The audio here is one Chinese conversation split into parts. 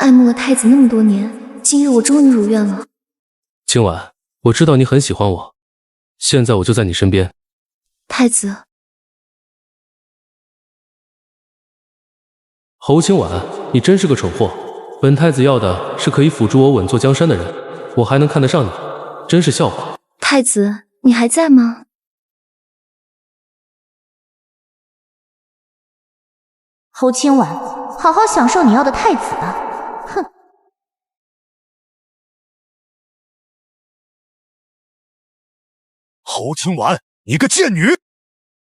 爱慕了太子那么多年，今日我终于如愿了。今晚，我知道你很喜欢我，现在我就在你身边。太子，侯清婉，你真是个蠢货！本太子要的是可以辅助我稳坐江山的人，我还能看得上你，真是笑话。太子，你还在吗？侯清婉，好好享受你要的太子吧！哼！侯清婉，你个贱女！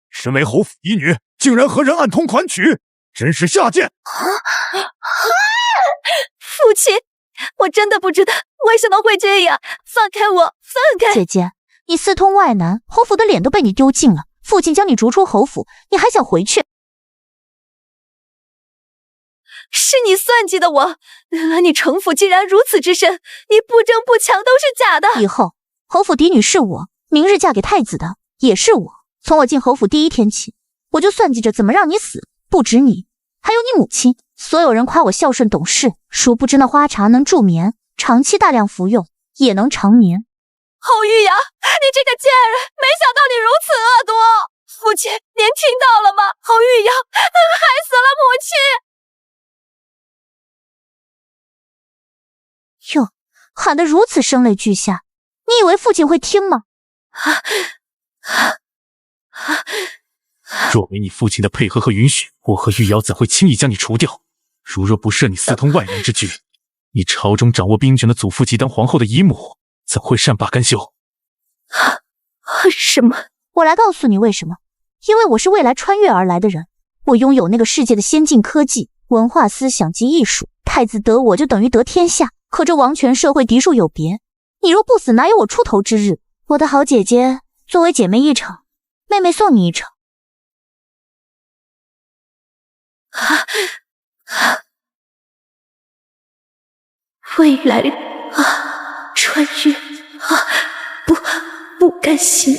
身为侯府嫡女，竟然和人暗通款曲，真是下贱！父亲，我真的不知道为什么会这样，放开我，放开！姐姐，你私通外男，侯府的脸都被你丢尽了，父亲将你逐出侯府，你还想回去？是你算计的我，你城府竟然如此之深，你不争不抢都是假的。以后侯府嫡女是我，明日嫁给太子的也是我。从我进侯府第一天起，我就算计着怎么让你死。不止你，还有你母亲，所有人夸我孝顺懂事，殊不知那花茶能助眠，长期大量服用也能长眠。侯玉瑶，你这个贱人，没想到你如此恶毒！父亲，您听到了吗？侯玉瑶害死了母亲！哟，喊得如此声泪俱下，你以为父亲会听吗？若没你父亲的配合和允许，我和玉瑶怎会轻易将你除掉？如若不涉你私通外男之举，你朝中掌握兵权的祖父及当皇后的姨母，怎会善罢甘休？什么？我来告诉你为什么。因为我是未来穿越而来的人，我拥有那个世界的先进科技、文化、思想及艺术。太子得我就等于得天下，可这王权社会嫡庶有别，你若不死，哪有我出头之日？我的好姐姐，作为姐妹一场，妹妹送你一场。未来穿越不甘心。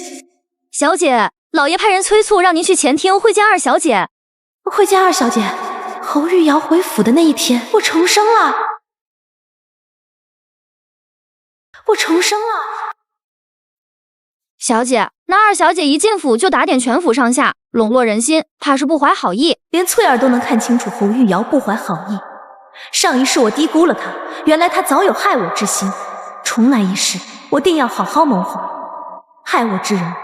小姐，老爷派人催促让您去前厅会见二小姐。会见二小姐？侯玉瑶回府的那一天，我重生了。我重生了。小姐，那二小姐一进府就打点全府上下，笼络人心，怕是不怀好意。连翠儿都能看清楚侯玉瑶不怀好意。上一世我低估了她，原来她早有害我之心。重来一世，我定要好好谋划。害我之人，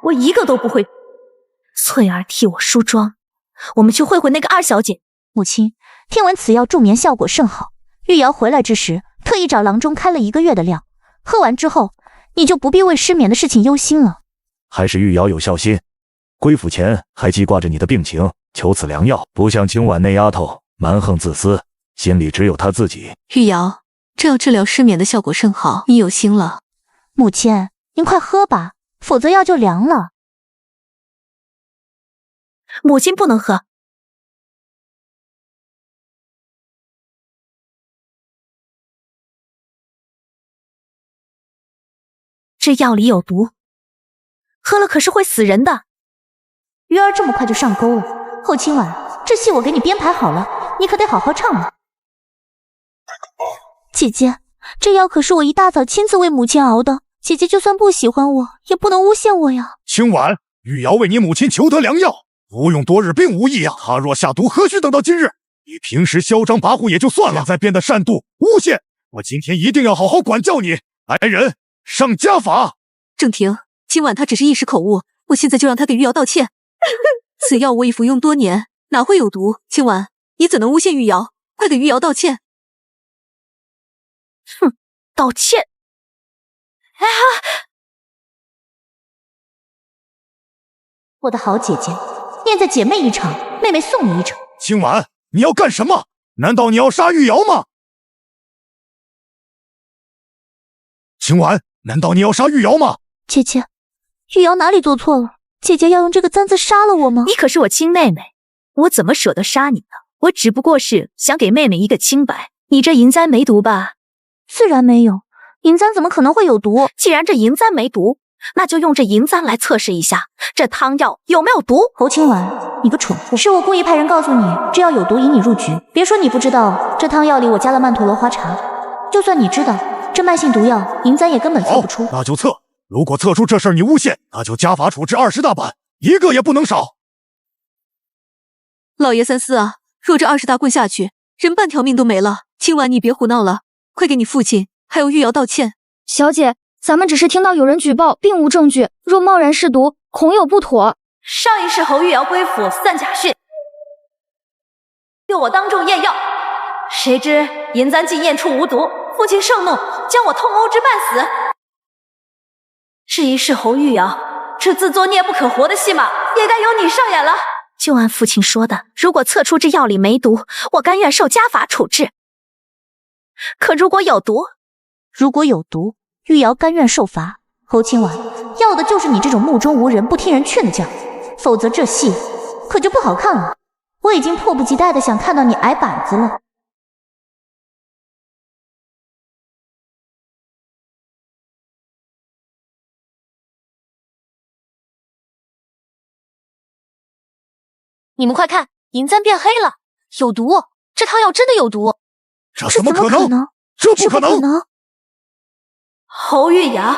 我一个都不会。翠儿替我梳妆，我们去会会那个二小姐。母亲，听闻此药助眠效果甚好，玉瑶回来之时，特意找郎中开了1个月的量。喝完之后，你就不必为失眠的事情忧心了。还是玉瑶有孝心，归府前还记挂着你的病情，求此良药，不像今晚那丫头蛮横自私，心里只有她自己。玉瑶，这药治疗失眠的效果甚好，你有心了。母亲，您快喝吧，否则药就凉了。母亲不能喝。这药里有毒，喝了可是会死人的。鱼儿这么快就上钩了，后清婉，这戏我给你编排好了，你可得好好唱啊。姐姐，这药可是我一大早亲自为母亲熬的，姐姐就算不喜欢我，也不能诬陷我呀。清婉，玉瑶为你母亲求得良药，服用多日并无异样，她若下毒，何须等到今日？你平时嚣张跋扈也就算了，现在变得擅妒诬陷，我今天一定要好好管教你。来人，上家法！正廷，今晚他只是一时口误，我现在就让他给玉瑶道歉。此药我已服用多年，哪会有毒？今晚你怎能诬陷玉瑶？快给玉瑶道歉！哼，道歉！我的好姐姐，念在姐妹一场，妹妹送你一场。清婉，你要干什么？难道你要杀玉瑶吗？清婉，难道你要杀玉瑶吗？姐姐，玉瑶哪里做错了？姐姐要用这个簪子杀了我吗？你可是我亲妹妹，我怎么舍得杀你呢？我只不过是想给妹妹一个清白。你这银簪没毒吧？自然没有，银簪怎么可能会有毒？既然这银簪没毒，那就用这银簪来测试一下，这汤药有没有毒。侯清婉，你个蠢货！是我故意派人告诉你，这药有毒，引你入局。别说你不知道，这汤药里我加了曼陀罗花茶。就算你知道，这慢性毒药，银簪也根本测不出。那就测。如果测出这事儿你诬陷，那就家法处置20大板，1个也不能少。老爷三思啊！若这20大棍下去，人半条命都没了。清婉，你别胡闹了，快给你父亲还有玉瑶道歉。小姐，咱们只是听到有人举报，并无证据，若贸然试毒，恐有不妥。上一世侯玉瑶归府散假讯，诱我当众验药，谁知银簪竟验出无毒，父亲盛怒，将我痛殴至半死。这一世侯玉瑶，这自作孽不可活的戏码，也该由你上演了。就按父亲说的，如果测出这药里没毒，我甘愿受家法处置。可如果有毒，玉瑶甘愿受罚。侯清婉，要的就是你这种目中无人、不听人劝的劲儿，否则这戏可就不好看了。我已经迫不及待的想看到你挨板子了。你们快看，银簪变黑了，有毒！这汤药真的有毒！这怎么可能？这不可能！侯玉瑶，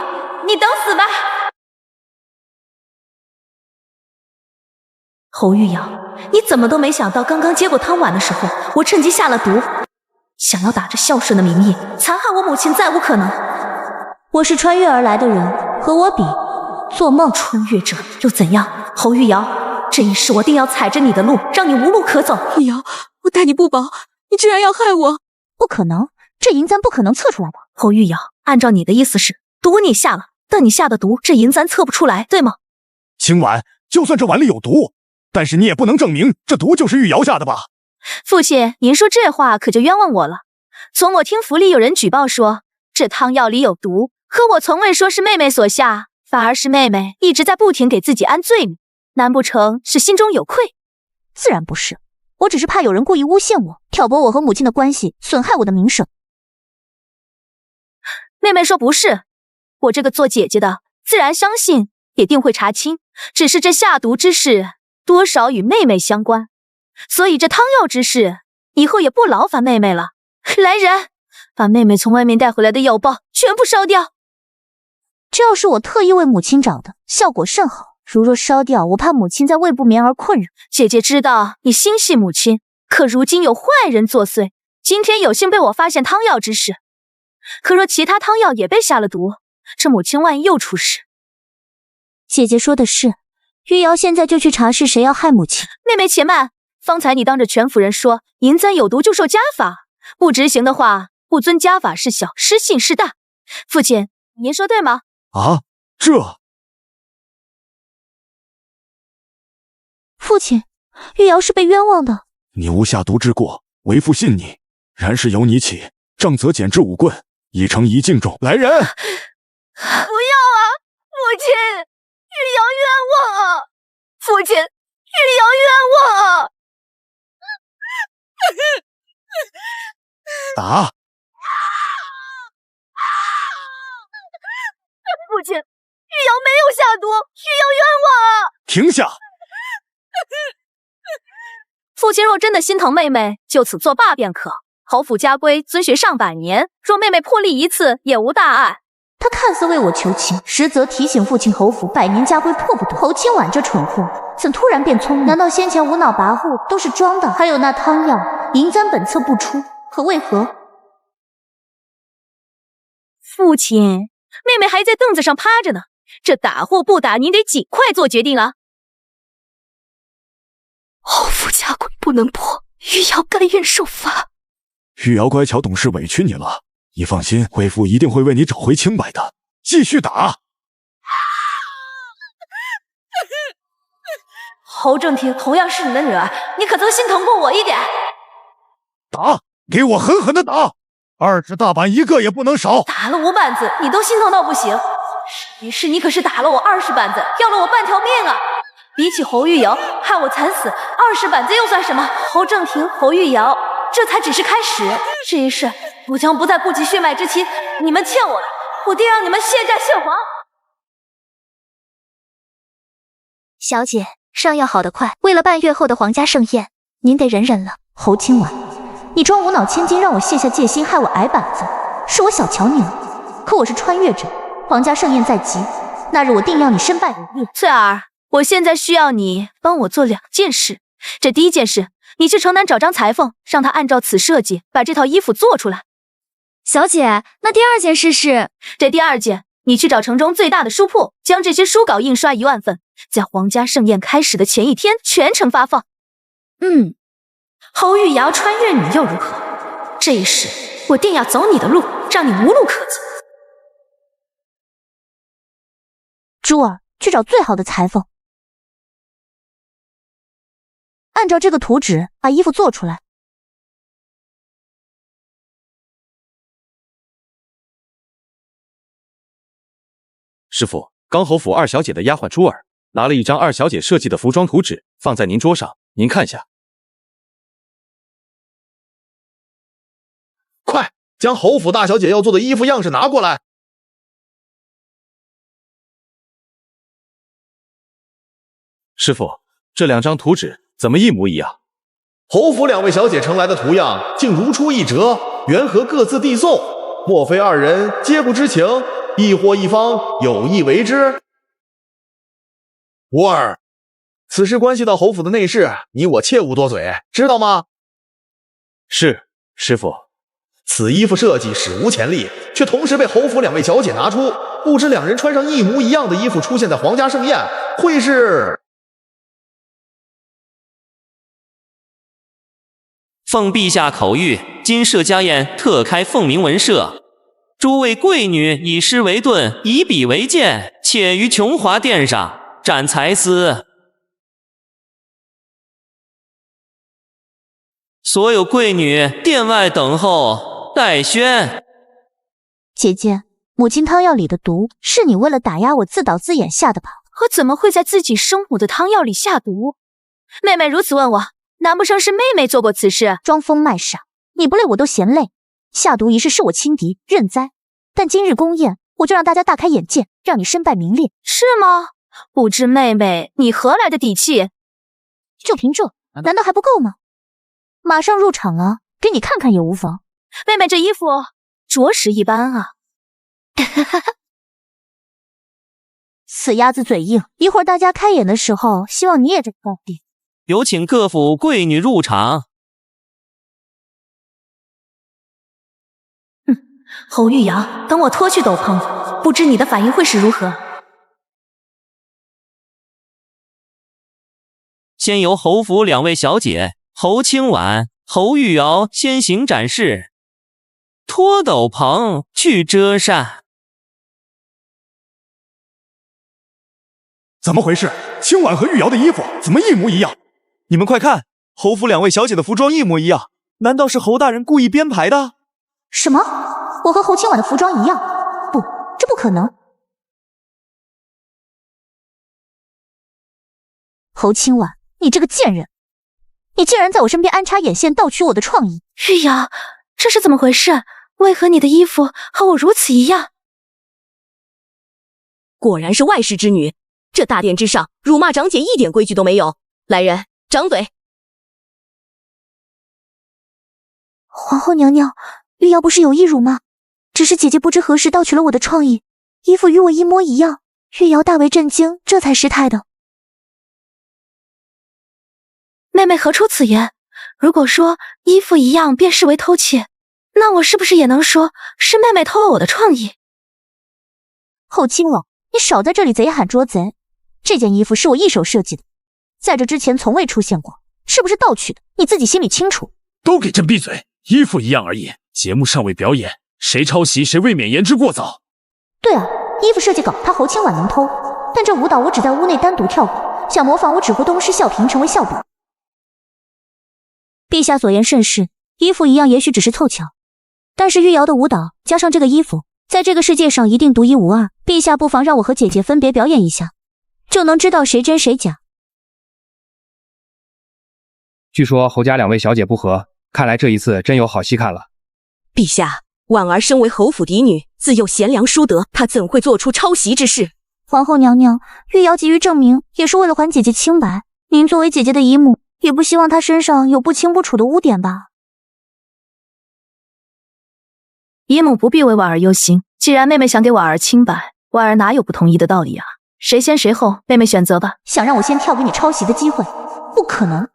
你等死吧！侯玉瑶，你怎么都没想到，刚刚接过汤碗的时候，我趁机下了毒，想要打着孝顺的名义残害我母亲，再无可能。我是穿越而来的人，和我比，做梦！穿越者又怎样？侯玉瑶，这一世我定要踩着你的路，让你无路可走。玉瑶，我待你不薄，你居然要害我！不可能，这银簪不可能测出来的。侯玉瑶，按照你的意思是，毒你下了，但你下的毒，这银簪测不出来，对吗？清婉，就算这碗里有毒，但是你也不能证明这毒就是玉瑶下的吧？父亲，您说这话可就冤枉我了。从我听府里有人举报说，这汤药里有毒，可我从未说是妹妹所下，反而是妹妹一直在不停给自己安罪名，难不成是心中有愧？自然不是，我只是怕有人故意诬陷我，挑拨我和母亲的关系，损害我的名声。妹妹说不是，我这个做姐姐的自然相信，也定会查清，只是这下毒之事多少与妹妹相关，所以这汤药之事以后也不劳烦妹妹了。来人，把妹妹从外面带回来的药包全部烧掉。这药是我特意为母亲找的，效果甚好，如若烧掉，我怕母亲在胃不眠而困扰。姐姐知道你心系母亲，可如今有坏人作祟，今天有幸被我发现汤药之事，可若其他汤药也被下了毒，这母亲万一又出事。姐姐说的是，玉瑶现在就去查是谁要害母亲。妹妹且慢，方才你当着全府人说银簪有毒就受家法，不执行的话，不遵家法事小，失信事大。父亲，您说对吗？啊，父亲，玉瑶是被冤枉的。你无下毒之过，为父信你，然是由你起，杖责减至5棍，一惩一敬重。来人！不要啊，父亲，玉瑶冤枉啊！父亲，玉瑶冤枉啊！打！父亲，玉瑶没有下毒，玉瑶冤枉啊！停下！父亲若真的心疼妹妹，就此作罢便可。侯府家规遵循上百年，若妹妹破例一次，也无大碍。他看似为我求情，实则提醒父亲侯府百年家规破不得。侯清婉这蠢货，怎突然变聪明？难道先前无脑跋扈都是装的？还有那汤药，银簪本测不出，可为何？父亲，妹妹还在凳子上趴着呢，这打或不打，您得尽快做决定了。侯府家规不能破，玉瑶甘愿受罚。玉瑶乖巧懂事，委屈你了。你放心，贵妇一定会为你找回清白的。继续打！侯正廷同样是你的女儿，你可曾心疼过我一点？打！给我狠狠的打！20大板1个也不能少！打了5板子，你都心疼到不行。于是你可是打了我20板子，要了我半条命啊！比起侯玉瑶害我惨死，20板子又算什么？侯正廷、侯玉瑶，这才只是开始。这一世，我将不再顾及血脉之亲，你们欠我的，我定让你们现债现还。小姐，伤要好得快，为了半月后的皇家盛宴，您得忍忍了。侯清婉，你装无脑千金让我卸下戒心，害我矮板子，是我小瞧你了。可我是穿越者，皇家盛宴在即，那日我定要你身败名裂。翠儿，我现在需要你帮我做2件事。这第一件事，你去城南找张裁缝，让他按照此设计把这套衣服做出来。小姐，那第2件事是？这第2件，你去找城中最大的书铺，将这些书稿印刷1万份，在皇家盛宴开始的前一天全城发放。侯玉瑶穿越女又如何？这一世我定要走你的路，让你无路可走。珠儿，去找最好的裁缝，按照这个图纸把衣服做出来。师傅，刚侯府2小姐的丫鬟珠儿拿了一张2小姐设计的服装图纸放在您桌上，您看一下。快，将侯府大小姐要做的衣服样式拿过来。师傅，这2张图纸怎么一模一样？侯府2位小姐呈来的图样竟如出一辙，缘何各自递送？莫非2人皆不知情，亦或一方有意为之？吴儿，此事关系到侯府的内事，你我切勿多嘴，知道吗？是，师傅。此衣服设计史无前例，却同时被侯府2位小姐拿出，不知2人穿上一模一样的衣服出现在皇家盛宴，会是？奉陛下口谕，今设家宴特开凤鸣文社，诸位贵女以诗为盾，以笔为剑，且于琼华殿上展才思。所有贵女殿外等候，待宣。姐姐，母亲汤药里的毒是你为了打压我自导自演下的吧？我怎么会在自己生母的汤药里下毒？妹妹如此问我，难不成是妹妹做过此事？装疯卖傻，你不累我都嫌累。下毒一事是我轻敌，认栽。但今日宫宴，我就让大家大开眼界，让你身败名裂。是吗？不知妹妹你何来的底气？就凭这，难道还不够吗？马上入场了，给你看看也无妨。妹妹这衣服着实一般啊。死鸭子嘴硬，一会儿大家开演的时候，希望你也这个高低。有请各府贵女入场。侯玉瑶，等我脱去斗篷，不知你的反应会是如何？先由侯府2位小姐侯清婉、侯玉瑶先行展示，脱斗篷去遮扇。怎么回事？清婉和玉瑶的衣服怎么一模一样？你们快看，侯府2位小姐的服装一模一样，难道是侯大人故意编排的？什么？我和侯清婉的服装一样？不，这不可能。侯清婉，你这个贱人，你竟然在我身边安插眼线，盗取我的创意！玉瑶，这是怎么回事？为何你的衣服和我如此一样？果然是外室之女，这大殿之上辱骂长姐一点规矩都没有。来人，掌嘴！皇后娘娘，玉瑶不是有意辱骂，只是姐姐不知何时盗取了我的创意，衣服与我一模一样。玉瑶大为震惊，这才失态的。妹妹何出此言？如果说衣服一样便视为偷窃，那我是不是也能说是妹妹偷了我的创意？后清婉，你少在这里贼喊捉贼！这件衣服是我一手设计的，在这之前从未出现过，是不是盗取的？你自己心里清楚。都给朕闭嘴！衣服一样而已，节目尚未表演，谁抄袭谁未免言之过早。对啊，衣服设计稿他侯清婉能偷，但这舞蹈我只在屋内单独跳过，想模仿我只会东施效颦，成为笑柄。陛下所言甚是，衣服一样也许只是凑巧，但是玉瑶的舞蹈加上这个衣服，在这个世界上一定独一无二。陛下不妨让我和姐姐分别表演一下，就能知道谁真谁假。据说侯家2位小姐不和，看来这一次真有好戏看了。陛下，婉儿身为侯府嫡女，自幼贤良淑德，她怎会做出抄袭之事？皇后娘娘，玉瑶急于证明，也是为了还姐姐清白。您作为姐姐的姨母，也不希望她身上有不清不楚的污点吧？姨母不必为婉儿忧心，既然妹妹想给婉儿清白，婉儿哪有不同意的道理啊？谁先谁后，妹妹选择吧。想让我先跳给你抄袭的机会？不可能！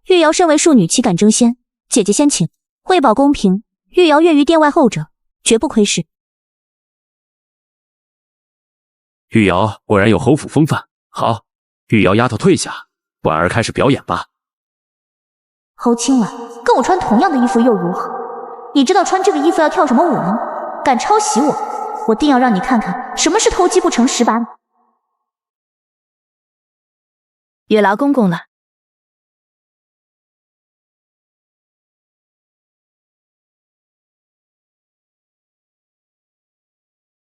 玉瑶身为庶女，岂敢争先？姐姐先请。为保公平，玉瑶愿于殿外后者，绝不窥视。玉瑶果然有侯府风范。好，玉瑶丫头退下，婉儿开始表演吧。侯清婉，跟我穿同样的衣服又如何？你知道穿这个衣服要跳什么舞吗？敢抄袭我，我定要让你看看什么是偷鸡不成蚀把米。月老公公了。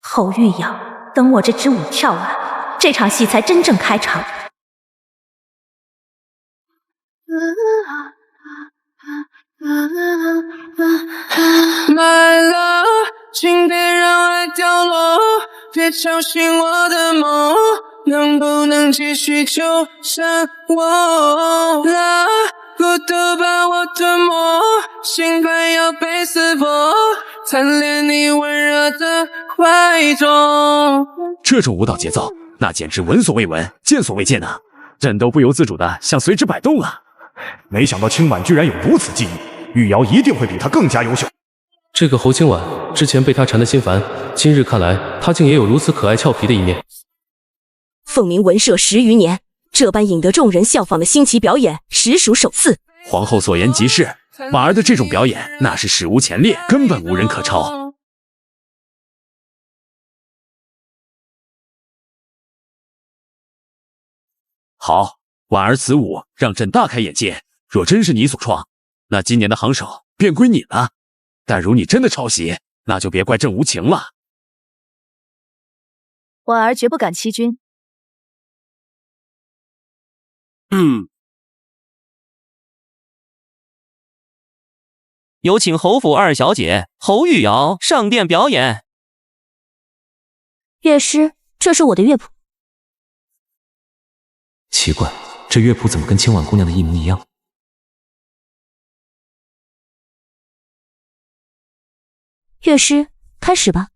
侯玉瑶，等我这支舞跳完，这场戏才真正开场。My love， 请别让爱掉落，别吵醒我的梦，能不能继续就像我？Love， 孤独把我吞没，心快要被撕破，贪恋你温热的怀中。这种舞蹈节奏，那简直闻所未闻，见所未见啊！人都不由自主的想随之摆动啊！没想到清婉居然有如此技艺，玉瑶一定会比她更加优秀。这个侯清婉之前被他缠得心烦，今日看来，他竟也有如此可爱俏皮的一面。凤鸣文社10余年，这般引得众人效仿的新奇表演，实属首次。皇后所言极是，婉儿的这种表演那是史无前例，根本无人可超。好，婉儿此舞让朕大开眼界。若真是你所创，那今年的行首便归你了。但如你真的抄袭，那就别怪朕无情了。婉儿绝不敢欺君。有请侯府二小姐侯玉瑶上殿表演。乐师，这是我的乐谱。奇怪，这乐谱怎么跟清婉姑娘的一模一样？乐师，开始吧。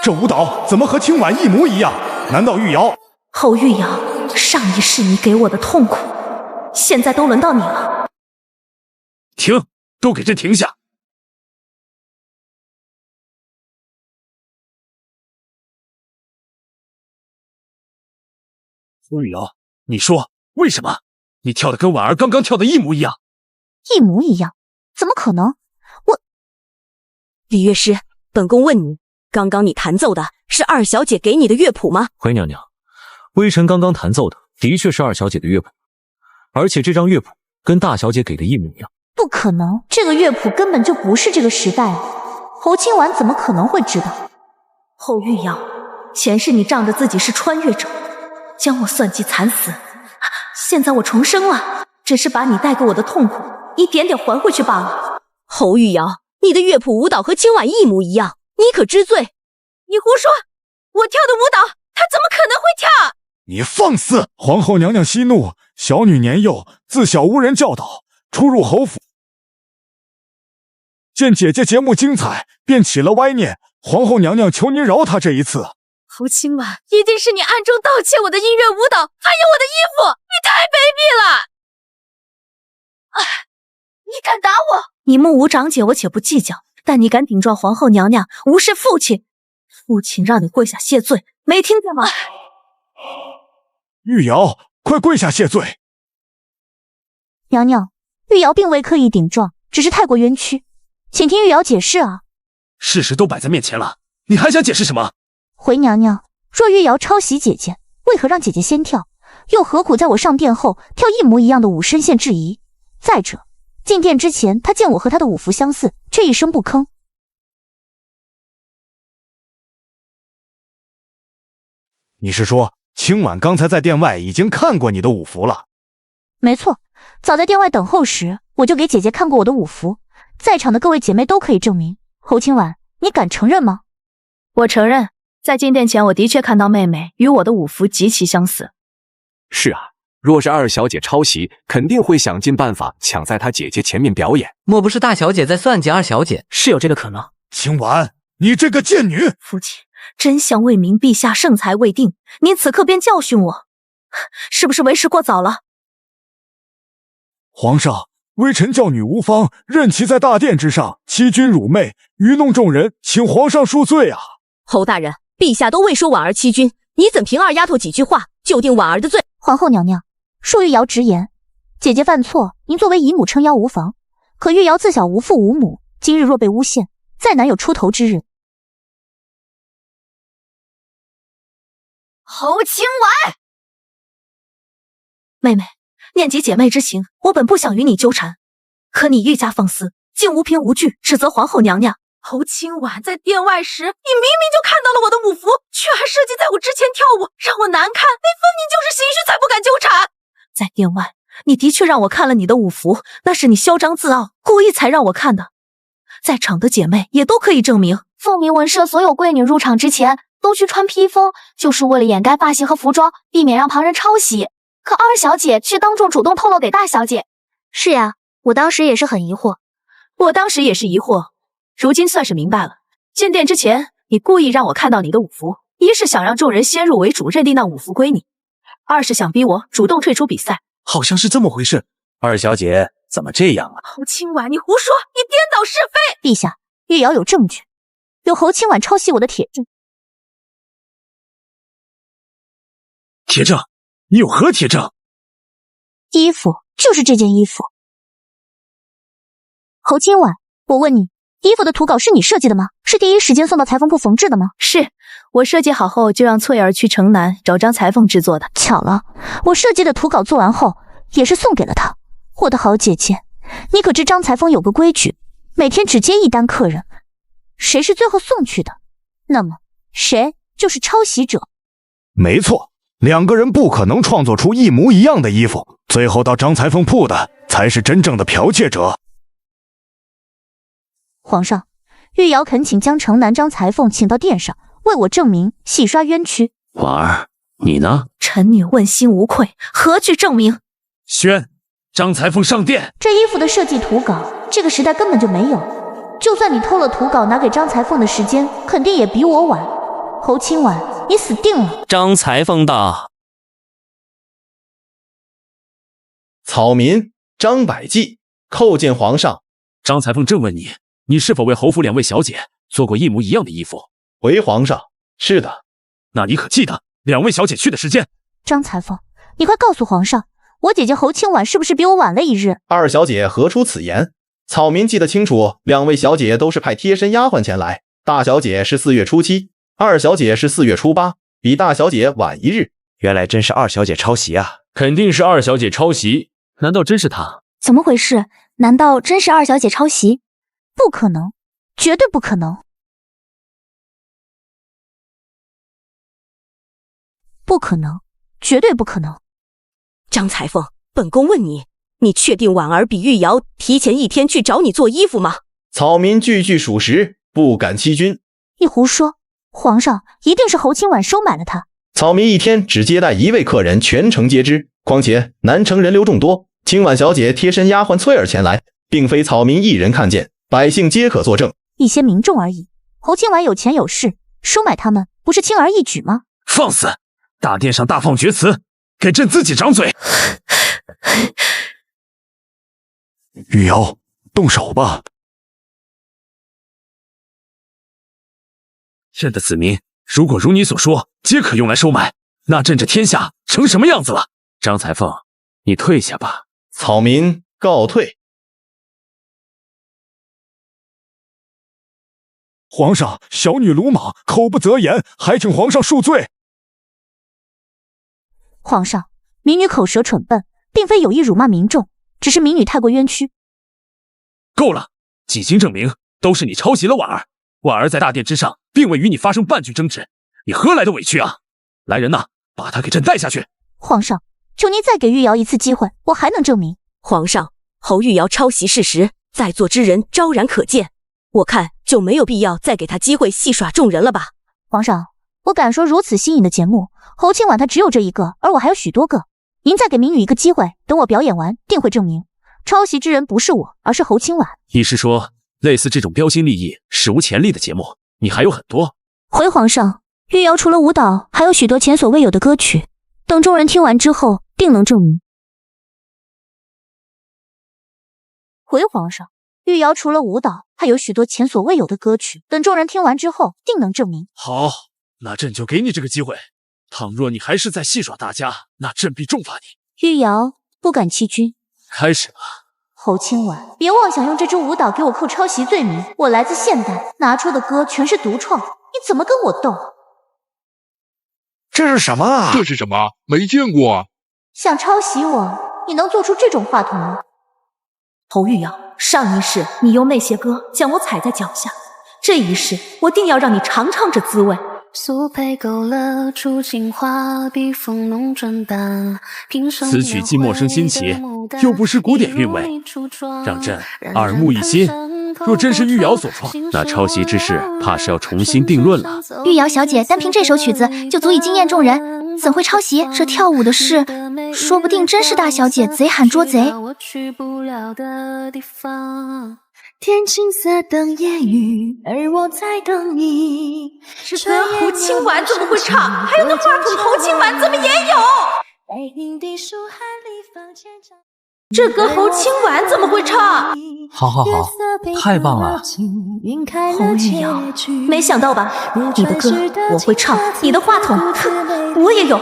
这舞蹈怎么和清婉一模一样？难道玉瑶？侯玉瑶，上一世你给我的痛苦，现在都轮到你了。停！都给朕停下！侯玉瑶，你说为什么？你跳的跟婉儿刚刚跳的一模一样。一模一样？怎么可能？李乐师，本宫问你，刚刚你弹奏的是二小姐给你的乐谱吗？回娘娘，微臣刚刚弹奏的的确是二小姐的乐谱，而且这张乐谱跟大小姐给的一模一样。不可能，这个乐谱根本就不是这个时代的。侯清婉怎么可能会知道？侯玉瑶，前世你仗着自己是穿越者，将我算计惨死，现在我重生了，只是把你带给我的痛苦一点点还回去罢了。侯玉瑶，你的乐谱舞蹈和清婉一模一样，你可知罪？你胡说！我跳的舞蹈，她怎么可能会跳？你放肆！皇后娘娘息怒，小女年幼，自小无人教导，初入侯府，见姐姐节目精彩，便起了歪念。皇后娘娘求您饶她这一次。侯清婉，一定是你暗中盗窃我的音乐舞蹈，还有我的衣服，你太卑鄙了！你敢打我？你目无长姐，我且不计较，但你敢顶撞皇后娘娘，无视父亲，父亲让你跪下谢罪，没听见吗？玉瑶，快跪下谢罪！娘娘，玉瑶并未刻意顶撞，只是太过冤屈，请听玉瑶解释啊。事实都摆在面前了，你还想解释什么？回娘娘，若玉瑶抄袭姐姐，为何让姐姐先跳？又何苦在我上殿后跳一模一样的舞深陷质疑？再者，进殿之前，她见我和她的舞服相似，却一声不吭。你是说，清婉刚才在殿外已经看过你的舞服了？没错，早在殿外等候时，我就给姐姐看过我的武符，在场的各位姐妹都可以证明。侯清婉，你敢承认吗？我承认，在进殿前，我的确看到妹妹与我的武符极其相似。是啊，若是二小姐抄袭，肯定会想尽办法抢在她姐姐前面表演。莫不是大小姐在算计二小姐？是有这个可能。清婉，你这个贱女！父亲，真相未明，陛下圣裁未定，您此刻便教训我，是不是为时过早了？皇上，微臣教女无方，任其在大殿之上欺君辱媚，愚弄众人，请皇上恕罪啊！侯大人，陛下都未说婉儿欺君，你怎凭二丫头几句话就定婉儿的罪？皇后娘娘，恕玉瑶直言，姐姐犯错，您作为姨母撑腰无妨。可玉瑶自小无父无母，今日若被诬陷，再难有出头之日。侯清婉，妹妹，念及姐妹之情，我本不想与你纠缠，可你愈加放肆，竟无凭无据指责皇后娘娘。侯清婉在殿外时，你明明就看到了我的武符，却还设计在我之前跳舞，让我难看，那分明就是心虚，才不敢纠缠。在殿外，你的确让我看了你的武符，那是你嚣张自傲，故意才让我看的。在场的姐妹也都可以证明，凤鸣文社所有贵女入场之前都需穿披风，就是为了掩盖发型和服装，避免让旁人抄袭。可二小姐却当众主动透露给大小姐。是呀，我当时也是很疑惑。我当时也是疑惑，如今算是明白了。进殿之前，你故意让我看到你的武符，一是想让众人先入为主认定那武符归你，二是想逼我主动退出比赛。好像是这么回事。二小姐怎么这样啊？侯清婉，你胡说，你颠倒是非！陛下，玉瑶有证据，有侯清婉抄袭我的帖证。铁证？你有何铁证？衣服，就是这件衣服。侯清婉，我问你，衣服的图稿是你设计的吗？是第一时间送到裁缝铺缝制的吗？是，我设计好后就让翠儿去城南找张裁缝制作的。巧了，我设计的图稿做完后也是送给了他。我的好姐姐，你可知张裁缝有个规矩，每天只接一单客人，谁是最后送去的，那么谁就是抄袭者。没错，两个人不可能创作出一模一样的衣服，最后到张裁缝铺的才是真正的剽窃者。皇上，玉瑶恳请将城南张裁缝请到殿上，为我证明，洗刷冤屈。婉儿，你呢？臣女问心无愧，何惧证明？宣，张裁缝上殿。这衣服的设计图稿，这个时代根本就没有。就算你偷了图稿拿给张裁缝的时间，肯定也比我晚。侯清婉，你死定了！张裁缝道：草民张百济叩见皇上。张裁缝正问你，你是否为侯府两位小姐做过一模一样的衣服？回皇上，是的。那你可记得两位小姐去的时间？张裁缝，你快告诉皇上，我姐姐侯清婉是不是比我晚了一日？二小姐何出此言？草民记得清楚，两位小姐都是派贴身丫鬟前来，大小姐是4月初7，二小姐是4月初8，比大小姐晚一日。原来真是二小姐抄袭啊！肯定是二小姐抄袭，难道真是她？怎么回事？难道真是二小姐抄袭？不可能，绝对不可能！不可能，绝对不可能！张裁缝，本宫问你，你确定婉儿比玉瑶提前1天去找你做衣服吗？草民句句属实，不敢欺君。你胡说！皇上一定是侯清婉收买了他。草民一天只接待1位客人，全城皆知。况且南城人流众多，清婉小姐贴身丫鬟翠儿前来，并非草民一人看见，百姓皆可作证。一些民众而已。侯清婉有钱有势，收买他们不是轻而易举吗？放肆！大殿上大放厥词，给朕自己掌嘴！玉瑶，动手吧！朕的子民，如果如你所说，皆可用来收买，那朕这天下成什么样子了？张裁缝，你退下吧。草民告退。皇上，小女鲁莽，口不择言，还请皇上恕罪。皇上，民女口舌蠢笨，并非有意辱骂民众，只是民女太过冤屈。够了，几经证明，都是你抄袭了婉儿。婉儿在大殿之上，并未与你发生半句争执，你何来的委屈啊？来人呐，把她给朕带下去。皇上，求您再给玉瑶一次机会，我还能证明。皇上，侯玉瑶抄袭事实，在座之人昭然可见，我看就没有必要再给他机会戏耍众人了吧。皇上，我敢说如此新颖的节目，侯清婉她只有这一个，而我还有许多个。您再给民女一个机会，等我表演完，定会证明抄袭之人不是我，而是侯清婉。你是说，类似这种标新立异、史无前例的节目，你还有很多？回皇上，玉瑶除了舞蹈，还有许多前所未有的歌曲，等众人听完之后，定能证明。回皇上，玉瑶除了舞蹈，还有许多前所未有的歌曲，等众人听完之后，定能证明。好，那朕就给你这个机会。倘若你还是在戏耍大家，那朕必重罚你。玉瑶不敢欺君。开始吧。侯清婉，别妄想用这支舞蹈给我扣抄袭罪名。我来自现代，拿出的歌全是独创，你怎么跟我斗？这是什么啊？这是什么？没见过。想抄袭我，你能做出这种话筒吗？侯玉瑶，上一世你用那些歌将我踩在脚下，这一世我定要让你尝尝这滋味。素配勾勒出情话，笔锋浓转淡。此曲既陌生新奇，又不失古典韵味，让朕耳目一新。若真是玉瑶所创，那抄袭之事怕是要重新定论了。玉瑶小姐单凭这首曲子就足以惊艳众人，怎会抄袭？这跳舞的事，说不定真是大小姐贼喊捉贼。天青色等烟雨，而我在等你。这歌侯清婉怎么会唱？还有那话筒侯清婉怎么也有？这歌侯清婉怎么会唱？好好好，太棒了！侯玉瑶，没想到吧？你的歌我会唱，你的话筒我也有。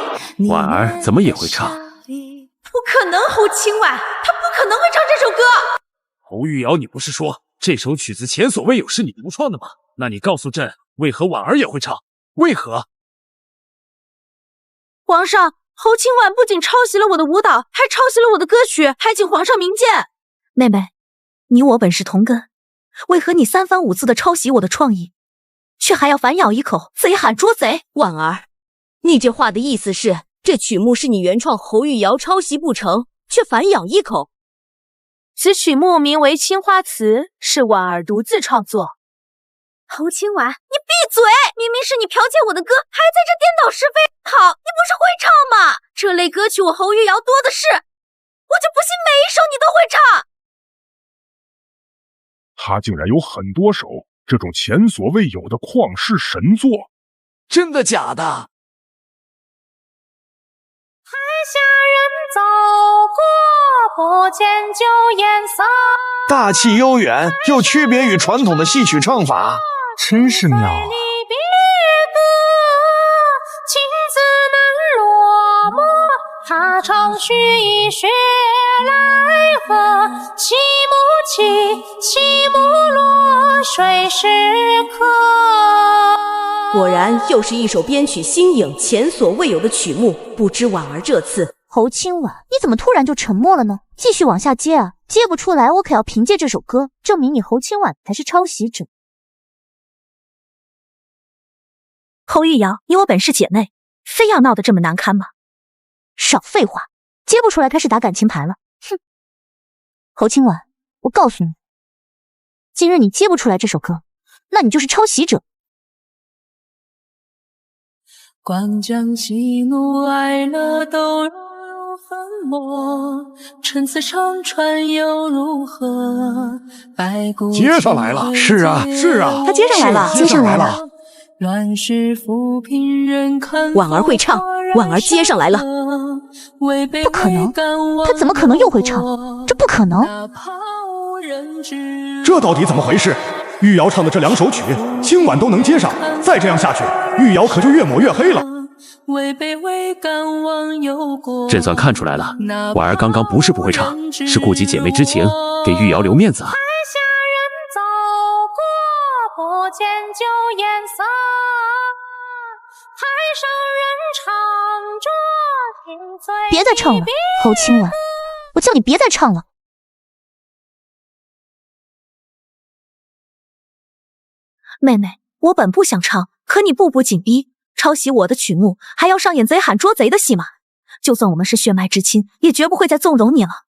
婉儿怎么也会唱？不可能，侯清婉她不可能会唱这首歌。侯玉瑶，你不是说这首曲子前所未有是你独创的吗？那你告诉朕，为何婉儿也会唱？为何？皇上，侯清婉不仅抄袭了我的舞蹈，还抄袭了我的歌曲，还请皇上明鉴。妹妹，你我本是同根，为何你三番五次的抄袭我的创意，却还要反咬一口，贼喊捉贼？婉儿，你这话的意思是，这曲目是你原创，侯玉瑶抄袭不成，却反咬一口？此曲目名为《青花瓷》，是婉儿独自创作。侯清婉，你闭嘴！明明是你剽窃我的歌，还在这颠倒是非。好，你不是会唱吗？这类歌曲我侯玉瑶多的是，我就不信每一首你都会唱。他竟然有很多首这种前所未有的旷世神作，真的假的？海下人走过，不见旧颜色。大气悠远，又区别于传统的戏曲唱法，真是妙啊！情字难落寞，他唱须以雪来和。起幕起，起幕落，谁是客？果然又是一首编曲新颖、前所未有的曲目。不知婉儿这次……侯清婉，你怎么突然就沉默了呢？继续往下接啊！接不出来，我可要凭借这首歌证明你侯清婉才是抄袭者。侯玉瑶，你我本是姐妹，非要闹得这么难堪吗？少废话，接不出来开始打感情牌了。哼！侯清婉，我告诉你，今日你接不出来这首歌，那你就是抄袭者。关将喜怒哀乐都融入粉墨，陈词长传又如何？白骨接上来了，是啊，是啊，他接上来了，接上来了。乱世浮萍人看，婉儿会唱，婉儿接上来了。不可能，他怎么可能又会唱？这不可能。这到底怎么回事？玉瑶唱的这两首曲，清婉都能接上，再这样下去，玉瑶可就越抹越黑了。朕算看出来了，婉儿刚刚不是不会唱，是顾及姐妹之情，给玉瑶留面子啊。不见旧颜色，海上人唱着听醉。别再唱了，侯清婉，我叫你别再唱了。妹妹，我本不想唱，可你步步紧逼，抄袭我的曲目，还要上演贼喊捉贼的戏码。就算我们是血脉之亲，也绝不会再纵容你了。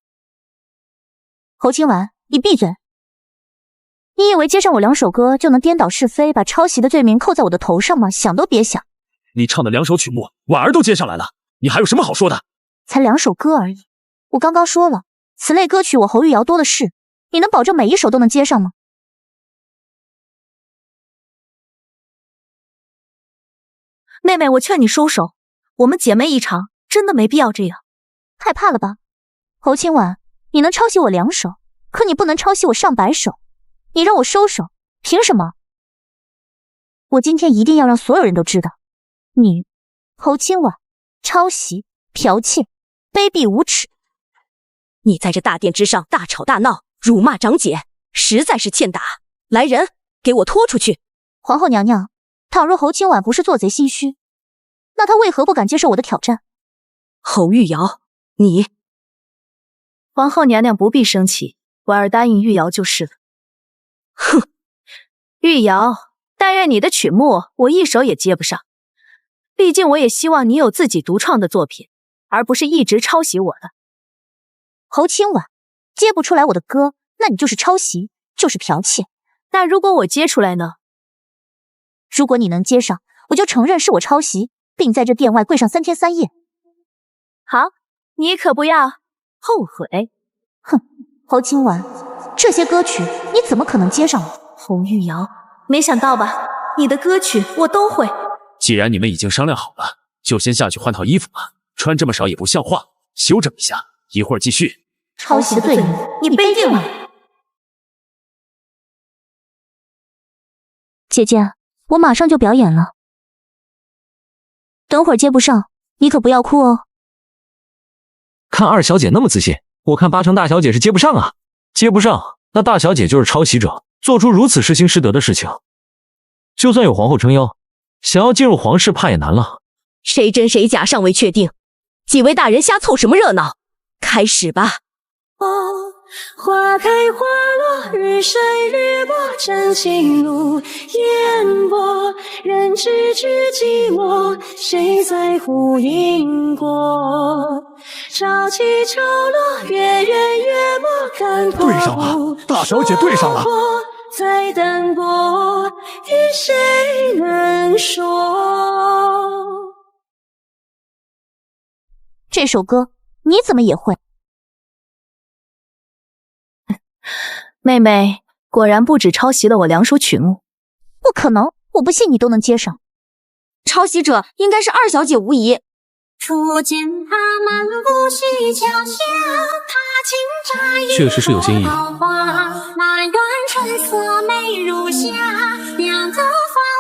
侯清婉，你闭嘴！你以为接上我2首歌就能颠倒是非，把抄袭的罪名扣在我的头上吗？想都别想！你唱的2首曲目，婉儿都接上来了，你还有什么好说的？才2首歌而已，我刚刚说了，此类歌曲我侯玉瑶多的是，你能保证每一首都能接上吗？妹妹，我劝你收手，我们姐妹一场，真的没必要这样。害怕了吧？侯清婉，你能抄袭我2首，可你不能抄袭我上百首，你让我收手，凭什么？我今天一定要让所有人都知道，你侯清婉抄袭、剽窃、卑鄙无耻！你在这大殿之上大吵大闹，辱骂长姐，实在是欠打！来人，给我拖出去！皇后娘娘，倘若侯清婉不是做贼心虚，那她为何不敢接受我的挑战？侯玉瑶，你……皇后娘娘不必生气，婉儿答应玉瑶就是了。哼，玉瑶，但愿你的曲目我一首也接不上，毕竟我也希望你有自己独创的作品，而不是一直抄袭我的。侯清婉，接不出来我的歌，那你就是抄袭，就是剽窃。那如果我接出来呢？如果你能接上，我就承认是我抄袭，并在这殿外跪上3天3夜。好，你可不要后悔。哼，侯清婉，这些歌曲你怎么可能接上呢？侯玉瑶，没想到吧？你的歌曲我都会。既然你们已经商量好了，就先下去换套衣服吧，穿这么少也不像话，休整一下，一会儿继续。抄袭的罪名，你背定了。姐姐，我马上就表演了，等会儿接不上，你可不要哭哦。看二小姐那么自信，我看8成大小姐是接不上啊。接不上，那大小姐就是抄袭者，做出如此失心失德的事情。就算有皇后撑腰，想要进入皇室怕也难了。谁真谁假尚未确定，几位大人瞎凑什么热闹？开始吧。花开花落，日晒日落，真情如烟波。人知知寂寞，谁在乎因果？潮起潮落，月圆月末，看破对上了，大小姐对上了。再淡薄，与谁能说？这首歌你怎么也会？妹妹果然不止抄袭了我2首曲目。不可能，我不信你都能接上。抄袭者应该是二小姐无疑。初见他漫步溪桥下，他轻眨一确实是有新意。那远春色美如霞，两个芳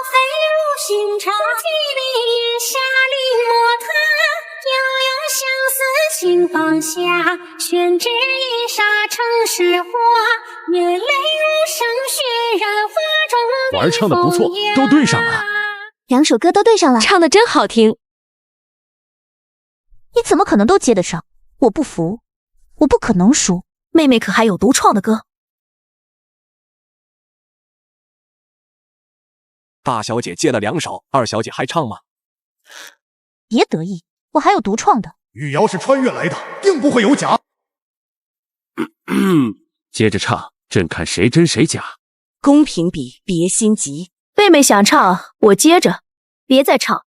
菲如新茶，几里下临摹他，悠悠相思心放下，宣纸一沙成诗花，眼泪如生血染花中。婉儿唱的不错，都对上了。 2首歌都对上了，唱的真好听。你怎么可能都接得上？我不服，我不可能输。妹妹可还有独创的歌？大小姐接了2首，二小姐还唱吗？别得意，我还有独创的。玉瑶是穿越来的，定不会有假。接着唱，朕看谁真谁假。公平比，别心急。 妹妹想唱，我接着，别再唱，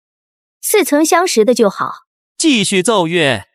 似曾相识的就好。继续奏乐。